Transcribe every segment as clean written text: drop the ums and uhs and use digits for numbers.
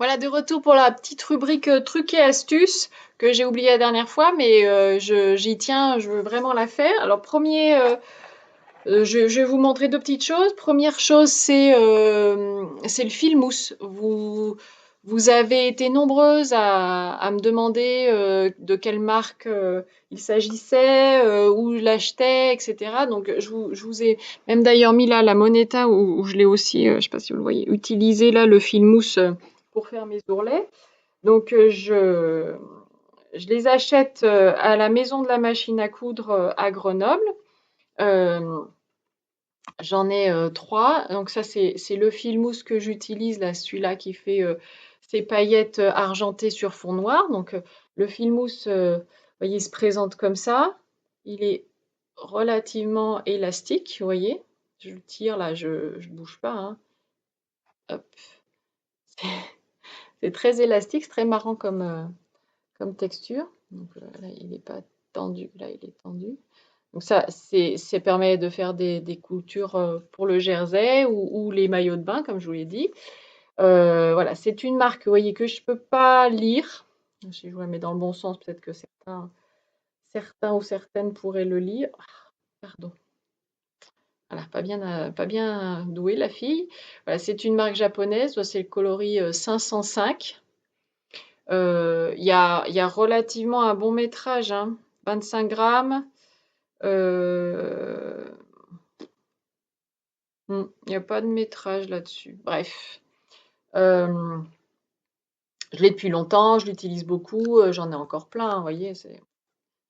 Voilà, de retour pour la petite rubrique trucs et astuces que j'ai oublié la dernière fois, mais j'y tiens, je veux vraiment la faire. Alors, je vais vous montrer deux petites choses. Première chose, c'est le fil mousse. Vous avez été nombreuses à me demander de quelle marque il s'agissait, où je l'achetais, etc. Donc, je vous ai même d'ailleurs mis là la Moneta où je l'ai aussi, je sais pas si vous le voyez, utilisé là le fil mousse pour faire mes ourlets. Donc, je les achète à la maison de la machine à coudre à Grenoble. Euh, J'en ai 3. Donc ça, c'est le fil mousse que j'utilise, là, celui-là qui fait ses paillettes argentées sur fond noir. Donc le fil mousse, vous voyez, il se présente comme ça. Il est relativement élastique, vous voyez. Je le tire là, je ne bouge pas, hein. Hop. C'est très élastique, c'est très marrant comme texture. Donc là, il n'est pas tendu, là, il est tendu. Donc ça permet de faire des coutures pour le jersey ou les maillots de bain, comme je vous l'ai dit. Voilà, c'est une marque, vous voyez, que je ne peux pas lire. Si je vous la mets dans le bon sens, peut-être que certains ou certaines pourraient le lire. Ah, pardon. Voilà, pas bien douée la fille. Voilà, c'est une marque japonaise, c'est le coloris 505. Il y a relativement un bon métrage, hein, 25 grammes. Euh, il n'y a pas de métrage là-dessus. Bref. Euh, je l'ai depuis longtemps, je l'utilise beaucoup, j'en ai encore plein, vous voyez, ça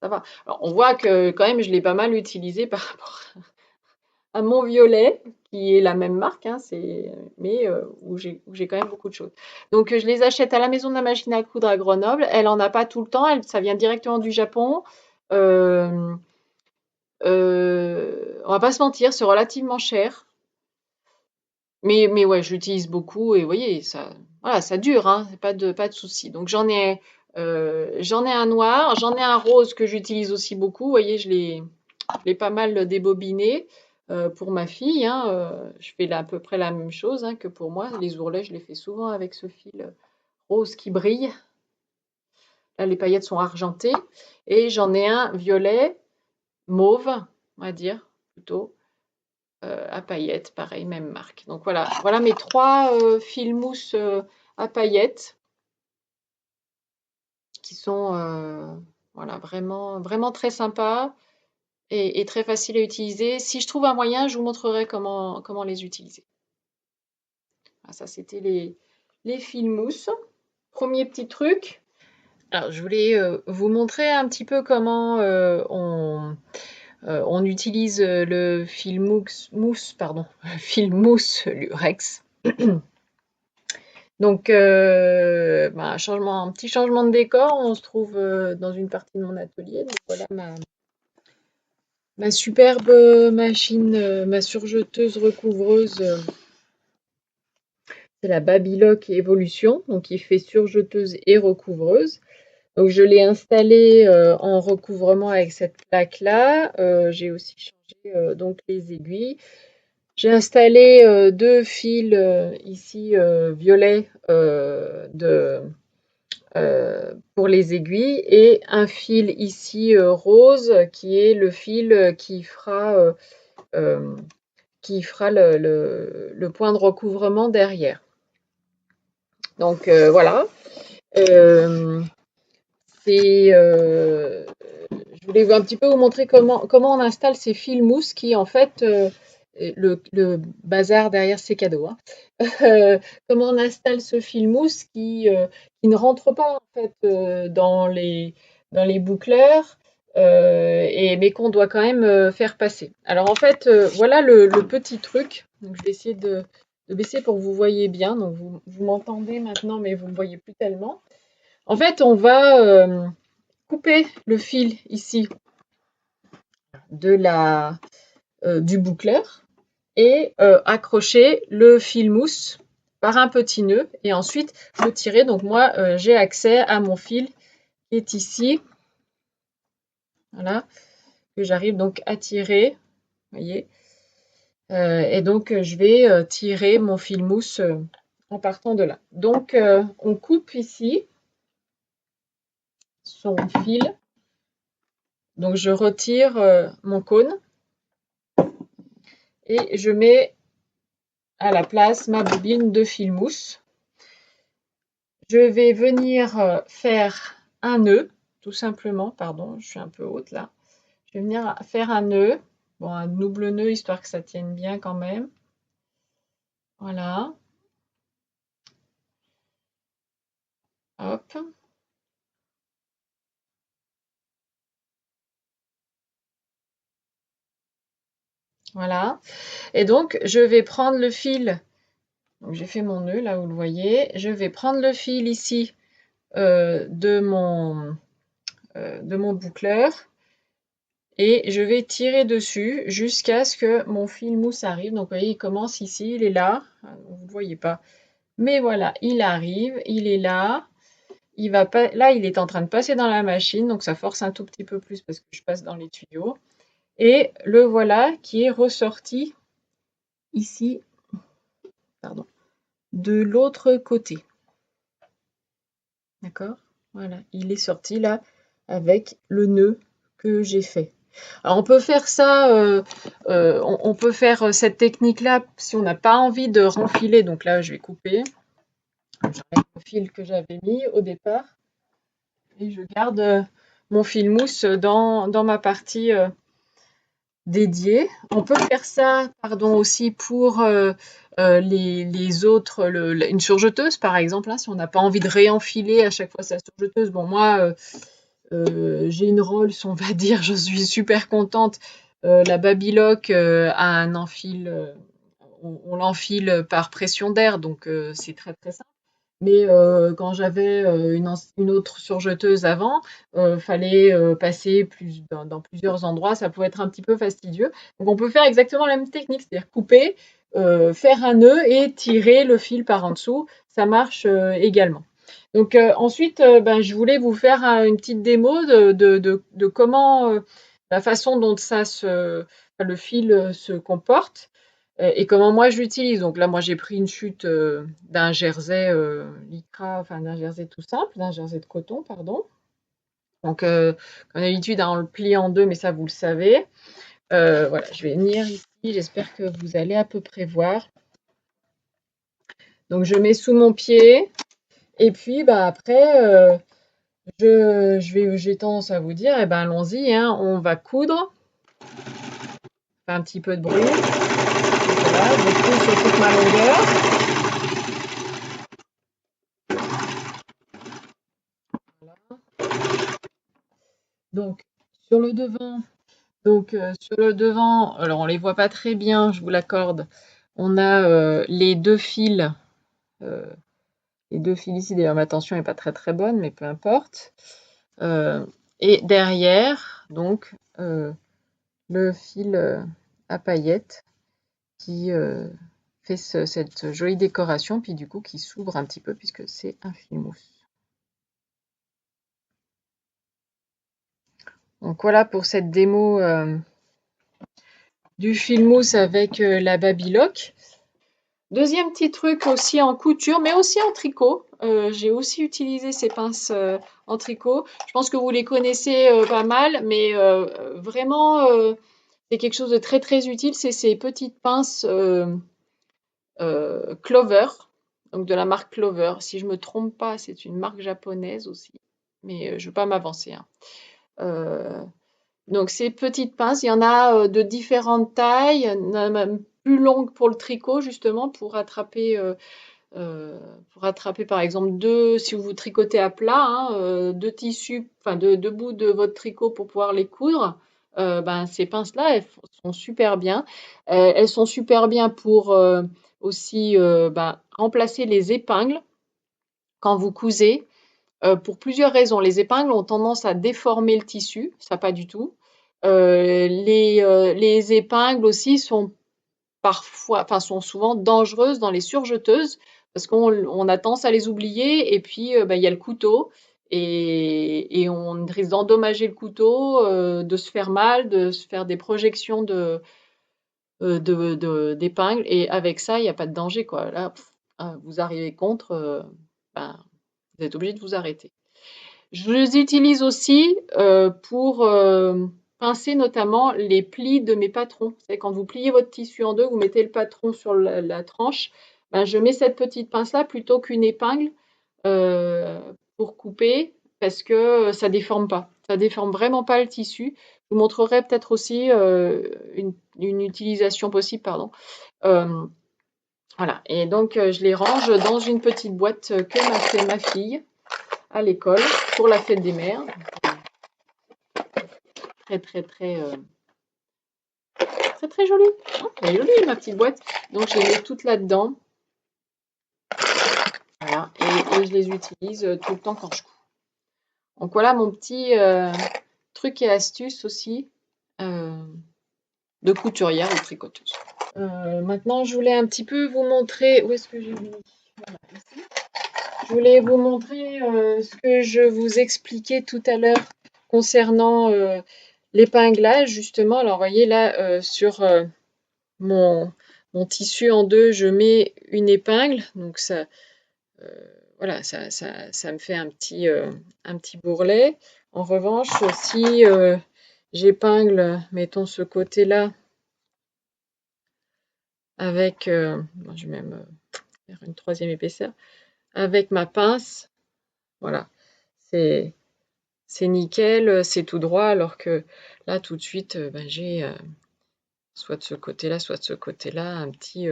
va. Alors, on voit que quand même, je l'ai pas mal utilisé par rapport à mon violet, qui est la même marque, hein, mais où j'ai quand même beaucoup de choses. Donc, je les achète à la maison de la machine à coudre à Grenoble. Elle en a pas tout le temps, ça vient directement du Japon. Euh, on va pas se mentir, c'est relativement cher. Mais ouais, je l'utilise beaucoup et vous voyez, voilà, ça dure, hein, pas de souci. Donc j'en ai un noir, j'en ai un rose que j'utilise aussi beaucoup. Vous voyez, je l'ai pas mal débobiné pour ma fille, hein. Je fais à peu près la même chose, hein, que pour moi. Les ourlets, je les fais souvent avec ce fil rose qui brille. Là, les paillettes sont argentées. Et j'en ai un violet, mauve, on va dire, plutôt. À paillettes, pareil, même marque. Donc voilà mes 3 fils mousse à paillettes qui sont voilà, vraiment très sympas et très faciles à utiliser. Si je trouve un moyen, je vous montrerai comment les utiliser. Ah, ça, c'était les fils mousse. Premier petit truc. Alors, je voulais vous montrer un petit peu comment on utilise le fil mousse, pardon, fil mousse Lurex. Donc, un petit changement de décor. On se trouve dans une partie de mon atelier. Donc, voilà ma superbe machine, ma surjeteuse recouvreuse. C'est la Babylock Evolution, donc qui fait surjeteuse et recouvreuse. Donc, je l'ai installée en recouvrement avec cette plaque-là. J'ai aussi changé donc les aiguilles. J'ai installé 2 fils ici violets pour les aiguilles et un fil ici rose qui est le fil qui fera le point de recouvrement derrière. Donc voilà. Euh, je voulais un petit peu vous montrer comment on installe ces fils mousse qui en fait le bazar derrière c'est cadeau, hein. Euh, comment on installe ce fil mousse qui ne rentre pas en fait dans les boucleurs mais qu'on doit quand même faire passer. Alors en fait, voilà le petit truc. Donc je vais essayer de baisser pour que vous voyez bien. Donc vous m'entendez maintenant, mais vous ne me voyez plus tellement. En fait, on va couper le fil ici du boucleur et accrocher le fil mousse par un petit nœud et ensuite le tirer. Donc moi, j'ai accès à mon fil qui est ici. Voilà, que j'arrive donc à tirer. Vous voyez. Et donc, je vais tirer mon fil mousse en partant de là. Donc, on coupe ici son fil. Donc, je retire mon cône et je mets à la place ma bobine de fil mousse. Je vais venir faire un nœud, tout simplement. Pardon, je suis un peu haute là. Je vais venir faire un nœud. Bon, un double nœud, histoire que ça tienne bien quand même. Voilà. Hop. Voilà. Et donc, je vais prendre le fil. Donc, j'ai fait mon nœud, là, vous le voyez. Je vais prendre le fil ici de mon boucleur. Et je vais tirer dessus jusqu'à ce que mon fil mousse arrive. Donc, vous voyez, il commence ici, il est là. Vous ne le voyez pas. Mais voilà, il arrive, il est là. Il va pas... Là, il est en train de passer dans la machine. Donc, ça force un tout petit peu plus parce que je passe dans les tuyaux. Et le voilà qui est ressorti ici, pardon, de l'autre côté. D'accord? Voilà, il est sorti là avec le nœud que j'ai fait. Alors on peut faire ça, on peut faire cette technique-là si on n'a pas envie de renfiler. Donc là, je vais couper. J'enlève le fil que j'avais mis au départ et je garde mon fil mousse dans ma partie dédiée. On peut faire ça, pardon, aussi pour les autres, une surjeteuse par exemple, hein, si on n'a pas envie de réenfiler à chaque fois sa surjeteuse. Bon, moi, j'ai une Rolls, on va dire, je suis super contente. La Babylock a un enfil, on l'enfile par pression d'air, donc c'est très très simple. Mais quand j'avais une autre surjeteuse avant, fallait passer dans plusieurs endroits, ça pouvait être un petit peu fastidieux. Donc on peut faire exactement la même technique, c'est-à-dire couper, faire un nœud et tirer le fil par en dessous, ça marche également. Donc ensuite, ben, je voulais vous faire une petite démo de comment, la façon dont le fil se comporte et comment moi je l'utilise. Donc là, moi j'ai pris une chute d'un jersey lycra, enfin d'un jersey tout simple, d'un jersey de coton, pardon. Donc comme d'habitude, hein, on le plie en deux, mais ça vous le savez. Voilà, je vais venir ici, j'espère que vous allez à peu près voir. Donc je mets sous mon pied et puis bah, après, j'ai tendance à vous dire, eh ben allons-y, hein, on va coudre. Fait un petit peu de bruit. Voilà, je couds sur toute ma longueur. Donc sur le devant, sur le devant, alors on les voit pas très bien, je vous l'accorde. On a euh, les deux fils ici. D'ailleurs, ma tension n'est pas très très bonne, mais peu importe. Euh, et derrière, donc le fil à paillettes qui fait cette jolie décoration, puis du coup qui s'ouvre un petit peu puisque c'est un fil mousse. Donc voilà pour cette démo du fil mousse avec la Babylock. Deuxième petit truc aussi en couture, mais aussi en tricot. J'ai aussi utilisé ces pinces en tricot. Je pense que vous les connaissez pas mal, mais vraiment, c'est quelque chose de très très utile. C'est ces petites pinces Clover, donc de la marque Clover. Si je me trompe pas, c'est une marque japonaise aussi, mais je ne veux pas m'avancer, hein. Euh, donc ces petites pinces, il y en a de différentes tailles, il y en a même plus longues pour le tricot justement pour attraper par exemple si vous tricotez à plat, hein, deux tissus, enfin deux bouts de votre tricot pour pouvoir les coudre. Ben, ces pinces-là, elles sont super bien. Elles sont super bien pour aussi ben, remplacer les épingles quand vous cousez. Pour plusieurs raisons. Les épingles ont tendance à déformer le tissu, ça pas du tout. Les épingles aussi sont parfois, enfin sont souvent dangereuses dans les surjeteuses parce qu'on a tendance à les oublier et puis bah, il y a le couteau et on risque d'endommager le couteau, de se faire mal, de se faire des projections d'épingles et avec ça il n'y a pas de danger quoi. Là, vous arrivez contre, ben, vous êtes obligé de vous arrêter. Je les utilise aussi pour pincer notamment les plis de mes patrons. C'est quand vous pliez votre tissu en deux, vous mettez le patron sur la tranche. Ben, je mets cette petite pince-là plutôt qu'une épingle euh, pour couper parce que ça déforme pas. Ça déforme vraiment pas le tissu. Je vous montrerai peut-être aussi une utilisation possible, pardon. Euh, voilà. Et donc je les range dans une petite boîte que m'a fait ma fille à l'école pour la fête des mères. Très très très très très jolie. Oh, elle est jolie ma petite boîte. Donc je les mets toutes là-dedans. Voilà. Et je les utilise tout le temps quand je couds. Donc voilà mon petit truc et astuce aussi de couturière ou tricoteuse. Maintenant je voulais un petit peu vous montrer où est-ce que j'ai mis. Voilà, ici. Je voulais vous montrer ce que je vous expliquais tout à l'heure concernant l'épinglage justement. Alors vous voyez là sur mon, mon tissu en deux, je mets une épingle, donc ça, voilà, ça me fait un petit bourrelet. En revanche, si j'épingle, mettons ce côté-là, avec, je vais même faire une troisième épaisseur, avec ma pince, voilà, c'est c'est nickel, c'est tout droit, alors que là, tout de suite, ben, j'ai soit de ce côté-là, soit de ce côté-là, un petit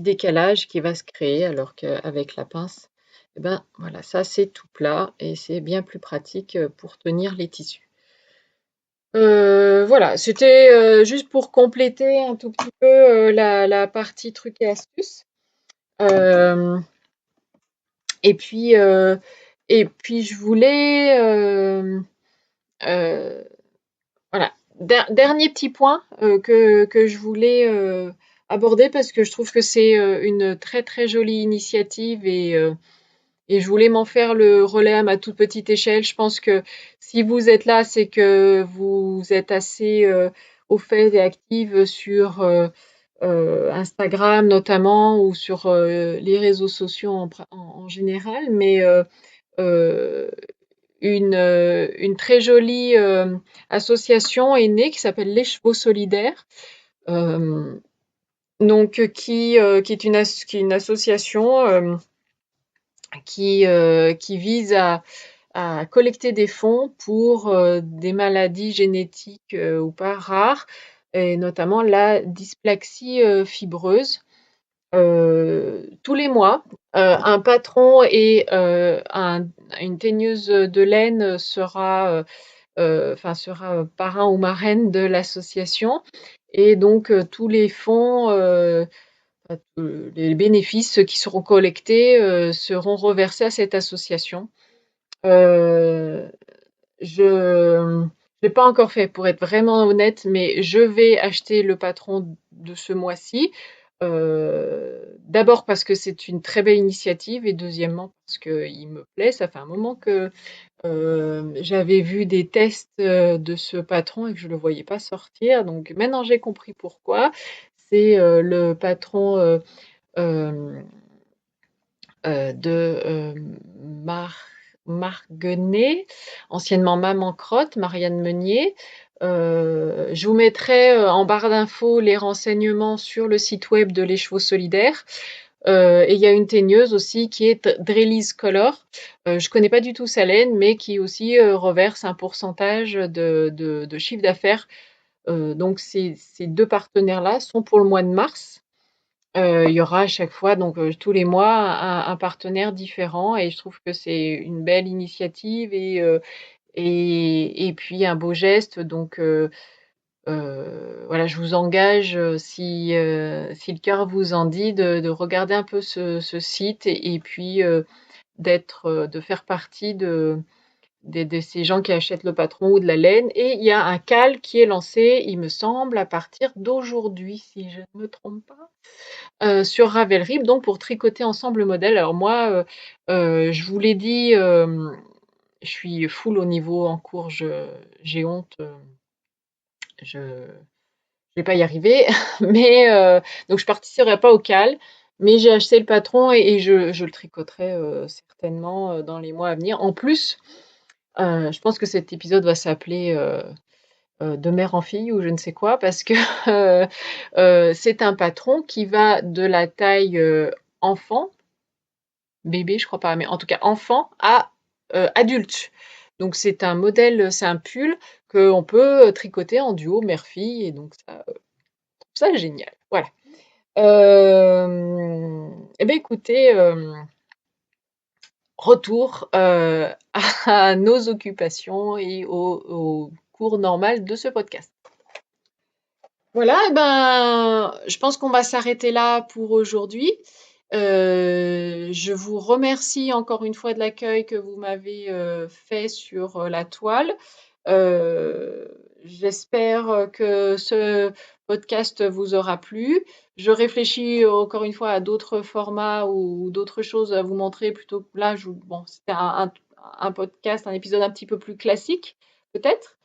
décalage qui va se créer, alors qu'avec la pince, eh ben, voilà, ça c'est tout plat et c'est bien plus pratique pour tenir les tissus. Voilà, c'était juste pour compléter un tout petit peu la partie trucs et astuces. Euh, et puis, euh, et puis je voulais, euh, voilà, dernier petit point que je voulais aborder parce que je trouve que c'est une très très jolie initiative et je voulais m'en faire le relais à ma toute petite échelle. Je pense que si vous êtes là, c'est que vous êtes assez au fait et active sur Instagram notamment ou sur les réseaux sociaux en général. Mais euh, une très jolie association est née qui s'appelle Les Chevaux Solidaires. Euh, donc qui est qui est une association qui vise à collecter des fonds pour des maladies génétiques ou pas rares, et notamment la dysplaxie fibreuse. Tous les mois, un patron et une teigneuse de laine sera parrain ou marraine de l'association. Et donc, tous les fonds, les bénéfices qui seront collectés seront reversés à cette association. Euh, je l'ai pas encore fait pour être vraiment honnête, mais je vais acheter le patron de ce mois-ci. D'abord parce que c'est une très belle initiative et deuxièmement parce qu'il me plaît. Ça fait un moment que j'avais vu des tests de ce patron et que je le voyais pas sortir. Donc maintenant j'ai compris pourquoi. C'est le patron euh, de Marguenet, anciennement Maman Crotte, Marianne Meunier. Je vous mettrai en barre d'infos les renseignements sur le site web de Les Chevaux Solidaires. Et il y a une teigneuse aussi qui est Drelly's Color. Je connais pas du tout sa laine, mais qui aussi reverse un pourcentage de chiffre d'affaires. Donc ces deux partenaires-là sont pour le mois de mars. Il y aura à chaque fois, donc tous les mois, un partenaire différent et je trouve que c'est une belle initiative et puis un beau geste. Donc voilà, je vous engage, si le cœur vous en dit, de regarder un peu ce site et puis de faire partie de ces gens qui achètent le patron ou de la laine. Et il y a un CAL qui est lancé, il me semble, à partir d'aujourd'hui, si je ne me trompe pas sur Ravelry, donc pour tricoter ensemble le modèle. Alors moi, je vous l'ai dit, je suis full au niveau en cours, j'ai honte, je je vais pas y arriver, mais donc je participerai pas au CAL, mais j'ai acheté le patron et je le tricoterai certainement dans les mois à venir. En plus, je pense que cet épisode va s'appeler de mère en fille ou je ne sais quoi, parce que c'est un patron qui va de la taille enfant, bébé, je crois pas, mais en tout cas enfant à adulte. Donc c'est un modèle, c'est un pull qu'on peut tricoter en duo mère-fille, et donc ça génial. Voilà. Eh bien écoutez, retour à nos occupations et au cours normal de ce podcast. Voilà, eh ben, je pense qu'on va s'arrêter là pour aujourd'hui. Je vous remercie encore une fois de l'accueil que vous m'avez fait sur la toile. Euh, J'espère que ce podcast vous aura plu. Je réfléchis encore une fois à d'autres formats ou d'autres choses à vous montrer plutôt que là. Bon, c'était un podcast, un épisode un petit peu plus classique, peut-être.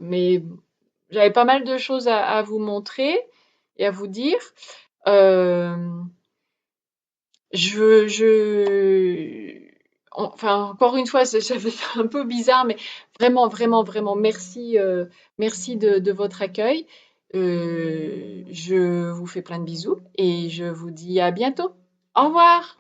Mais j'avais pas mal de choses à vous montrer et à vous dire. Euh, je enfin, encore une fois, ça fait un peu bizarre, mais vraiment, vraiment, vraiment merci, merci de votre accueil. Je vous fais plein de bisous et je vous dis à bientôt. Au revoir!